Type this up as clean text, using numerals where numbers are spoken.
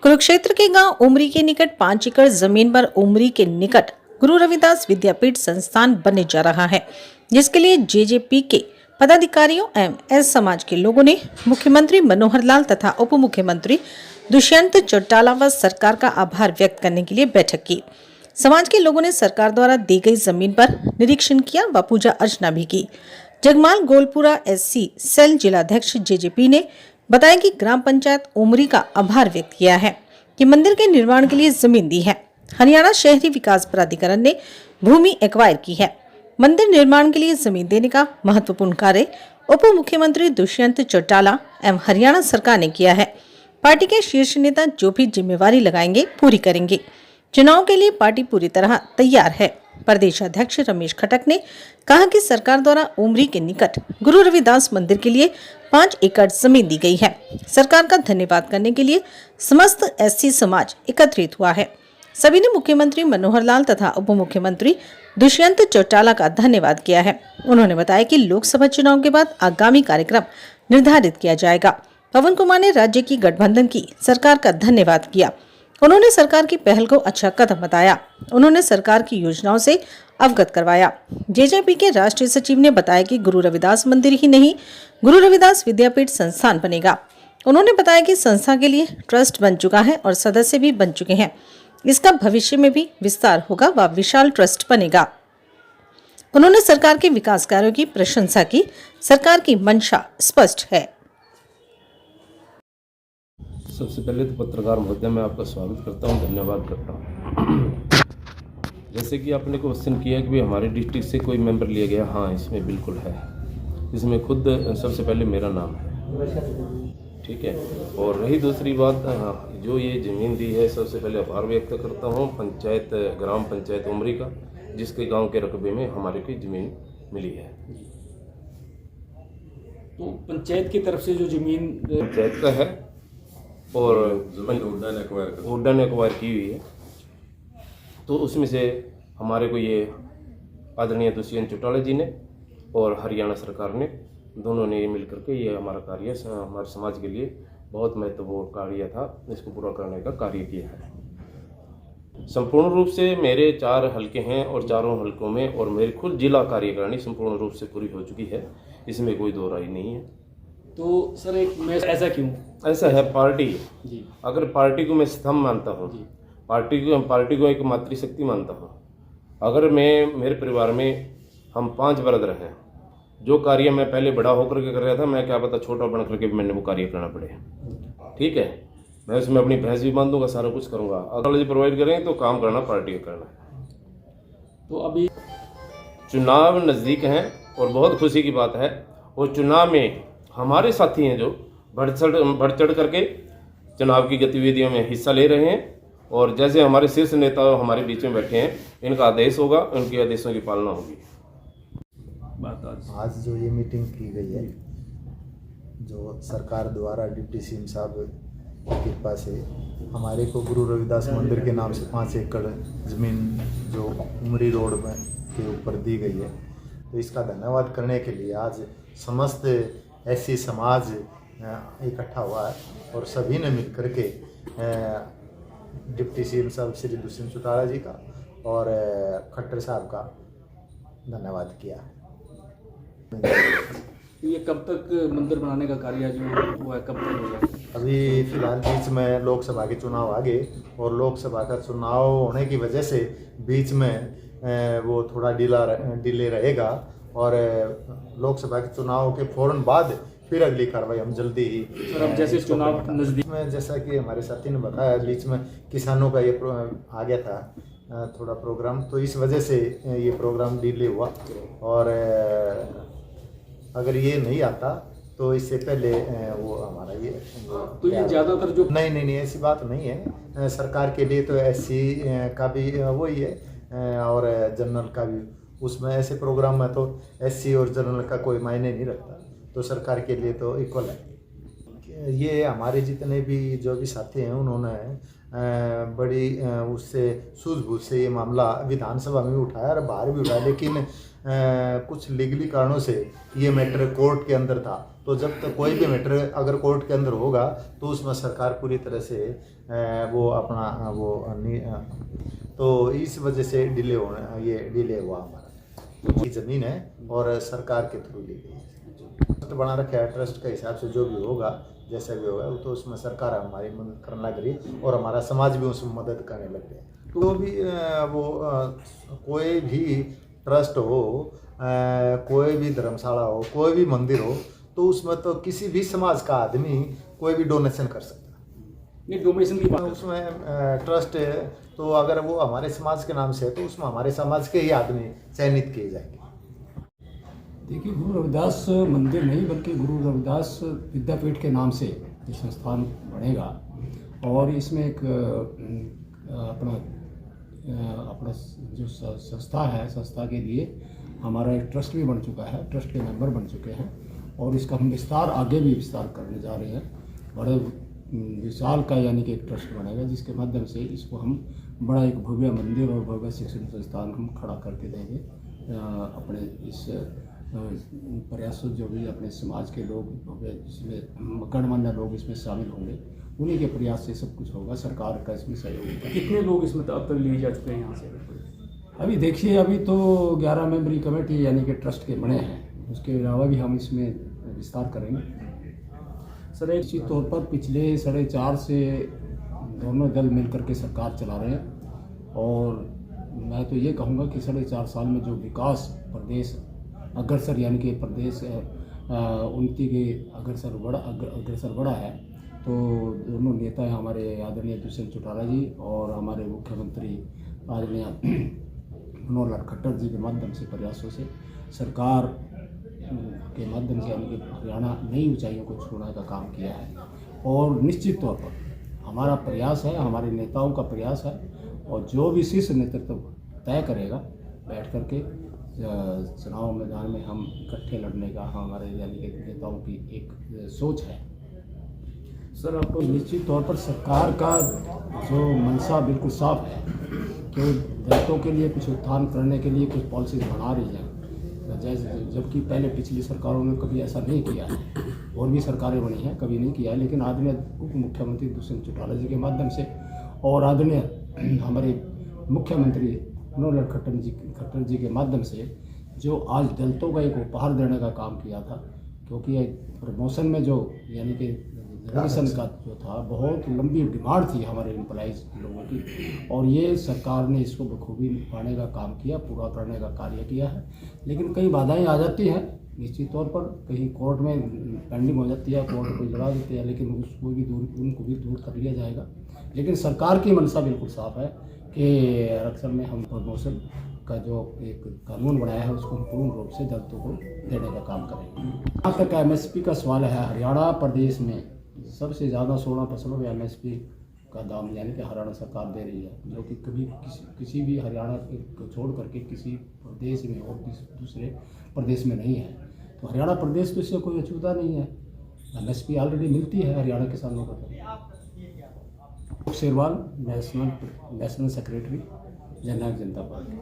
कुरुक्षेत्र के गांव उमरी के निकट 5 एकड़ जमीन पर उमरी के निकट गुरु रविदास विद्यापीठ संस्थान बनने जा रहा है, जिसके लिए जेजेपी के पदाधिकारियों एवं एस समाज के लोगों ने मुख्यमंत्री मनोहर लाल तथा उप मुख्यमंत्री दुष्यंत चौटाला व सरकार का आभार व्यक्त करने के लिए बैठक की। समाज के लोगों ने सरकार द्वारा दी गई जमीन पर निरीक्षण किया व पूजा अर्चना भी की। जगमाल गोलपुरा एससी सेल जिलाध्यक्ष जेजेपी ने बताया कि ग्राम पंचायत उमरी का आभार व्यक्त किया है कि मंदिर के निर्माण के लिए जमीन दी है। हरियाणा शहरी विकास प्राधिकरण ने भूमि एक्वायर की है। मंदिर निर्माण के लिए जमीन देने का महत्वपूर्ण कार्य उप मुख्यमंत्री दुष्यंत चौटाला एवं हरियाणा सरकार ने किया है। पार्टी के शीर्ष नेता जो भी जिम्मेवारी लगाएंगे पूरी करेंगे। चुनाव के लिए पार्टी पूरी तरह तैयार है। प्रदेश अध्यक्ष रमेश खटक ने कहा कि सरकार द्वारा उमरी के निकट गुरु रविदास मंदिर के लिए 5 एकड़ जमीन दी गई है। सरकार का धन्यवाद करने के लिए समस्त एससी समाज एकत्रित हुआ है। सभी ने मुख्यमंत्री मनोहर लाल तथा उप मुख्यमंत्री दुष्यंत चौटाला का धन्यवाद किया है। उन्होंने बताया कि लोकसभा चुनाव के बाद आगामी कार्यक्रम निर्धारित किया जाएगा। पवन कुमार ने राज्य की गठबंधन की सरकार का धन्यवाद किया। उन्होंने सरकार की पहल को अच्छा कदम बताया। उन्होंने सरकार की योजनाओं से अवगत करवाया। जेजेपी के राष्ट्रीय सचिव ने बताया कि गुरु रविदास मंदिर ही नहीं, गुरु रविदास विद्यापीठ संस्थान बनेगा। उन्होंने बताया कि संस्था के लिए ट्रस्ट बन चुका है और सदस्य भी बन चुके हैं। इसका भविष्य में भी विस्तार होगा व विशाल ट्रस्ट बनेगा। उन्होंने सरकार के विकास कार्यों की प्रशंसा की। सरकार की मंशा स्पष्ट है। सबसे पहले तो पत्रकार महोदय मैं आपका स्वागत करता हूं, धन्यवाद करता हूं। जैसे कि आपने क्वेश्चन किया कि हमारे डिस्ट्रिक्ट से कोई मेंबर लिया गया, हाँ इसमें बिल्कुल है। इसमें खुद सबसे पहले मेरा नाम है, ठीक है। और रही दूसरी बात, हाँ जो ये ज़मीन दी है, सबसे पहले आभार व्यक्त करता हूँ ग्राम पंचायत उमरी का, जिसके गाँव के रकबे में हमारे को ज़मीन मिली है। तो पंचायत की तरफ से जो ज़मीन पंचायत का है और उड्डन एक्वायर की हुई है, तो उसमें से हमारे को ये आदरणीय दुष्यंत चौटाला जी ने और हरियाणा सरकार ने दोनों ने मिल करके ये हमारा कार्य हमारे समाज के लिए बहुत महत्वपूर्ण कार्य था, इसको पूरा करने का कार्य किया है। संपूर्ण रूप से मेरे 4 हलके हैं और चारों हलकों में और मेरी खुद जिला कार्यकारिणी संपूर्ण रूप से पूरी हो चुकी है, इसमें कोई दो राय नहीं है। तो सर मैं ऐसा क्यों? ऐसा है, पार्टी जी, अगर पार्टी को मैं स्तंभ मानता हूँ, पार्टी को एक मातृशक्ति मानता हूँ। अगर मेरे परिवार में हम 5 ब्रदर रहे, जो कार्य मैं पहले बड़ा होकर के कर रहा था, मैं क्या पता छोटा बन करके भी मैंने वो कार्य करना पड़े, ठीक है। मैं उसमें अपनी भैंस भी बांध दूंगा, सारा कुछ करूँगा। अगर प्रोवाइड करेंगे तो काम करना पार्टी का करना है। तो अभी चुनाव नज़दीक हैं और बहुत खुशी की बात है, और चुनाव में हमारे साथी हैं जो बढ़ चढ़ करके चुनाव की गतिविधियों में हिस्सा ले रहे हैं। और जैसे हमारे शीर्ष नेता हमारे बीच में बैठे हैं, इनका आदेश होगा, उनके आदेशों की पालना होगी। आज जो ये मीटिंग की गई है, जो सरकार द्वारा डिप्टी सीएम साहब की कृपा से हमारे को गुरु रविदास मंदिर के नाम से 5 एकड़ ज़मीन जो उमरी रोड में के ऊपर दी गई है, तो इसका धन्यवाद करने के लिए आज समस्त ऐसी समाज इकट्ठा हुआ है और सभी ने मिलकर के डिप्टी सीएम साहब श्री दुष्यंत चौटाला जी का और खट्टर साहब का धन्यवाद किया। ये कब तक मंदिर बनाने का कार्य जो वो है, कब तक होगा? अभी फिलहाल बीच में लोकसभा के चुनाव आ गए और लोकसभा का चुनाव होने की वजह से बीच में वो थोड़ा डिले रहेगा, और लोकसभा के चुनाव के फौरन बाद फिर अगली कार्रवाई हम जल्दी ही। सर अब जैसे चुनाव नज़दीक में, जैसा कि हमारे साथी ने बताया, बीच में किसानों का ये आ गया था थोड़ा प्रोग्राम, तो इस वजह से ये प्रोग्राम डिले हुआ। और अगर ये नहीं आता तो इससे पहले वो हमारा ये तो ये ज़्यादातर जो नहीं ऐसी बात नहीं है। सरकार के लिए तो एससी का भी वही है और जनरल का भी, उसमें ऐसे प्रोग्राम में तो एससी और जनरल का कोई मायने नहीं रखता, तो सरकार के लिए तो इक्वल है। ये हमारे जितने भी जो भी साथी हैं, उन्होंने बड़ी उससे सूझबूझ से ये मामला विधानसभा में उठाया और बाहर भी उठाया, लेकिन कुछ लीगली कारणों से ये मैटर कोर्ट के अंदर था, तो जब तक कोई भी मैटर अगर कोर्ट के अंदर होगा तो उसमें सरकार पूरी तरह से वो अपना तो इस वजह से डिले हुआ हमारा। ये ज़मीन है और सरकार के थ्रू ली गई है। ट्रस्ट बना रखा है, ट्रस्ट के हिसाब से जो भी होगा जैसा भी होगा तो उसमें सरकार हमारी मदद करने लग रही है और हमारा समाज भी उसमें मदद करने लग गया। तो भी कोई भी ट्रस्ट हो, कोई भी धर्मशाला हो, कोई भी मंदिर हो, तो उसमें तो किसी भी समाज का आदमी कोई भी डोनेशन कर सकता है। नहीं, डोनेशन की बात उसमें ट्रस्ट है तो अगर वो हमारे समाज के नाम से है तो उसमें हमारे समाज के ही आदमी चयनित किए जाएंगे। देखिए, गुरु रविदास मंदिर नहीं बल्कि गुरु रविदास विद्यापीठ के नाम से ये संस्थान बनेगा और इसमें एक अपना जो संस्था है, संस्था के लिए हमारा एक ट्रस्ट भी बन चुका है, ट्रस्ट के मेंबर बन चुके हैं और इसका हम आगे भी विस्तार करने जा रहे हैं। बड़े विशाल का यानी कि एक ट्रस्ट बनेगा जिसके माध्यम से इसको हम बड़ा एक भव्य मंदिर और भव्य शिक्षण संस्थान हम खड़ा करके देंगे। अपने इस प्रयासों जो भी अपने समाज के लोग जिसमें गणमान्य लोग इसमें शामिल होंगे, उन्हीं के प्रयास से सब कुछ होगा। सरकार का इसमें सहयोग होगा। कितने लोग इसमें अब तक लिए जा चुके हैं यहाँ से? अभी देखिए, अभी तो 11 मेंबरी कमेटी यानी कि ट्रस्ट के बने हैं, उसके अलावा भी हम इसमें विस्तार करेंगे। सर, एक निश्चित तौर पर पिछले 4.5 से दोनों दल मिलकर के सरकार चला रहे हैं और मैं तो ये कहूँगा कि 4.5 साल में जो विकास प्रदेश अग्रसर यानी कि प्रदेश उन्नति के अग्रसर बढ़ा है, तो दोनों नेता हैं हमारे आदरणीय दुष्यंत चौटाला जी और हमारे मुख्यमंत्री आदरणीय मनोहर लाल खट्टर जी के माध्यम से प्रयासों से सरकार के माध्यम से यानी कि हरियाणा नई ऊंचाइयों को छूने का काम किया है। और निश्चित तौर पर हमारा प्रयास है, हमारे नेताओं का प्रयास है और जो भी शीर्ष नेतृत्व तय करेगा बैठ करके चुनाव मैदान में हम इकट्ठे लड़ने का हमारे यानी कि नेताओं की एक सोच है। सर, आपको निश्चित तौर पर सरकार का जो मंशा बिल्कुल साफ है कि दलितों के लिए कुछ उत्थान करने के लिए कुछ पॉलिसीज बना रही है, जबकि पहले पिछली सरकारों ने कभी ऐसा नहीं किया है। और भी सरकारें बनी हैं, कभी नहीं किया है, लेकिन आदरणीय उप मुख्यमंत्री दुष्यंत चौटाला जी के माध्यम से और आदरणीय हमारे मुख्यमंत्री मनोहर लाल खट्टर जी के माध्यम से जो आज दलितों का एक उपहार देने का काम किया था, क्योंकि प्रमोशन में जो यानी कि रिजर्वेशन का जो था बहुत लंबी डिमांड थी हमारे एम्प्लॉइज लोगों की और ये सरकार ने इसको बखूबी निभाने का काम किया, पूरा करने का कार्य किया है। लेकिन कई बाधाएं आ जाती हैं निश्चित तौर पर, कहीं कोर्ट में पेंडिंग हो जाती है, कोर्ट कोई लड़ा देते हैं, लेकिन उनको भी दूर कर लिया जाएगा। लेकिन सरकार की मंशा बिल्कुल साफ है कि आरक्षण में हम प्रमोशन का जो एक कानून बनाया है उसको हम पूर्ण रूप से दलितों को देने का काम करेंगे। जहाँ तक MSP का सवाल है, हरियाणा प्रदेश में सबसे ज़्यादा 16 फसलों में MSP का दाम यानी कि हरियाणा सरकार दे रही है, जो कि कभी किसी भी हरियाणा को छोड़ करके किसी प्रदेश में और किसी दूसरे प्रदेश में नहीं है। तो हरियाणा प्रदेश तो इससे कोई अछूता नहीं है, MSP ऑलरेडी मिलती है हरियाणा किसानों को। शेरवाल, नेशनल सेक्रेटरी, जननायक जनता पार्टी।